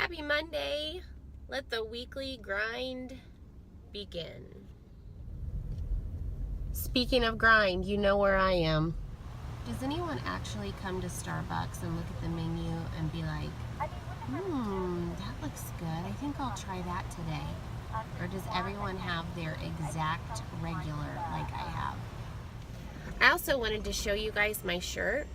Happy Monday. Let the weekly grind begin. Speaking of grind, you know where I am. Does anyone actually come to Starbucks and look at the menu and be like, that looks good. I think I'll try that today. Or does everyone have their exact regular like I have? I also wanted to show you guys my shirt.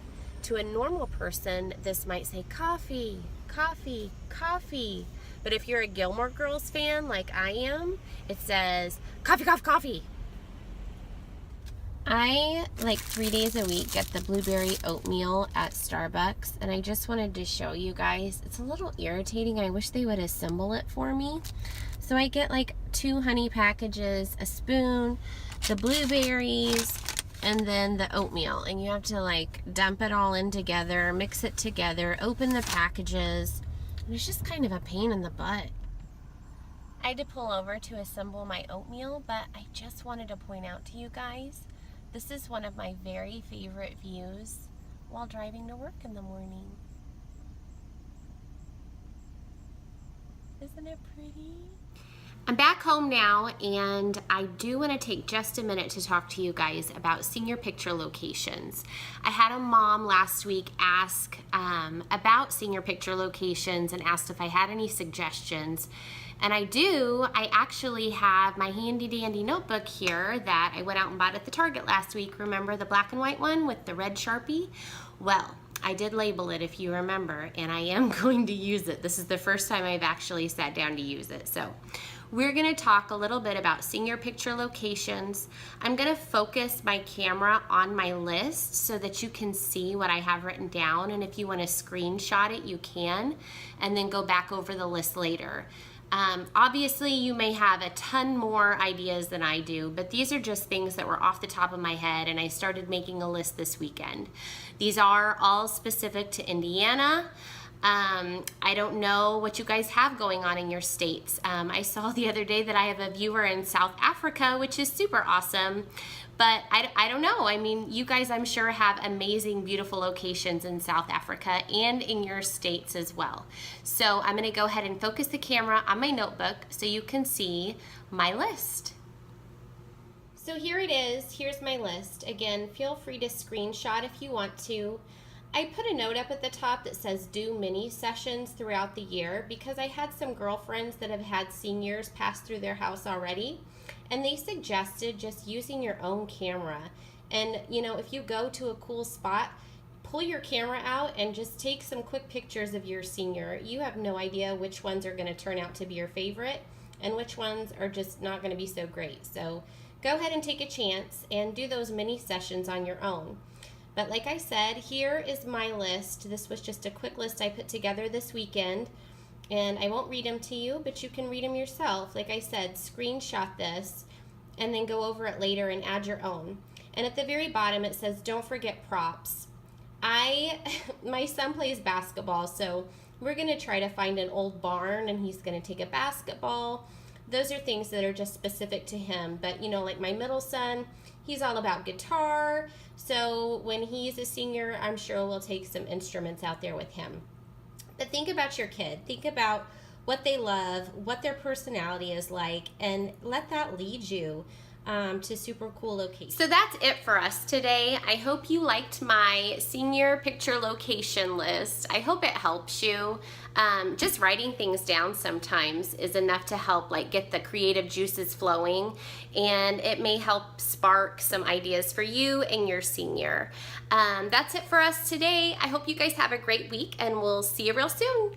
To a normal person, this might say coffee, coffee, coffee. But if you're a Gilmore Girls fan like I am, it says coffee, coffee, coffee. I, like 3 days a week, get the blueberry oatmeal at Starbucks, and I just wanted to show you guys. It's a little irritating. I wish they would assemble it for me. So I get like 2 honey packages, a spoon, the blueberries, and then the oatmeal. And you have to like dump it all in together, mix it together, open the packages. And it's just kind of a pain in the butt. I had to pull over to assemble my oatmeal, but I just wanted to point out to you guys, this is one of my very favorite views while driving to work in the morning. Isn't it pretty? I'm back home now, and I do want to take just a minute to talk to you guys about senior picture locations. I had a mom last week ask about senior picture locations and asked if I had any suggestions. And I do. I actually have my handy dandy notebook here that I went out and bought at the Target last week. Remember the black and white one with the red Sharpie? Well, I did label it if you remember, and I am going to use it. This is the first time I've actually sat down to use it. So we're gonna talk a little bit about senior picture locations. I'm gonna focus my camera on my list so that you can see what I have written down, and if you wanna screenshot it, you can, and then go back over the list later. Obviously, you may have a ton more ideas than I do, but these are just things that were off the top of my head, and I started making a list this weekend. These are all specific to Indiana. I don't know what you guys have going on in your states. I saw the other day that I have a viewer in South Africa, which is super awesome. But I don't know. I mean, you guys, I'm sure, have amazing, beautiful locations in South Africa and in your states as well. So I'm going to go ahead and focus the camera on my notebook so you can see my list. So here it is. Here's my list. Again, feel free to screenshot if you want to. I put a note up at the top that says do mini sessions throughout the year because I had some girlfriends that have had seniors pass through their house already, and they suggested just using your own camera. And you know, if you go to a cool spot, pull your camera out and just take some quick pictures of your senior. You have no idea which ones are going to turn out to be your favorite and which ones are just not going to be so great. So go ahead and take a chance and do those mini sessions on your own. But like I said, here is my list. This was just a quick list I put together this weekend, and I won't read them to you, but you can read them yourself. Like I said, screenshot this and then go over it later and add your own. And at the very bottom it says don't forget props. My son plays basketball, so we're gonna try to find an old barn and he's gonna take a basketball. Those are things that are just specific to him. But you know, like my middle son, he's all about guitar. So when he's a senior, I'm sure we'll take some instruments out there with him. But think about your kid. Think about what they love, what their personality is like, and let that lead you to super cool locations. So that's it for us today. I hope you liked my senior picture location list. I hope it helps you. Just writing things down sometimes is enough to help like get the creative juices flowing, and it may help spark some ideas for you and your senior. That's it for us today. I hope you guys have a great week, and we'll see you real soon.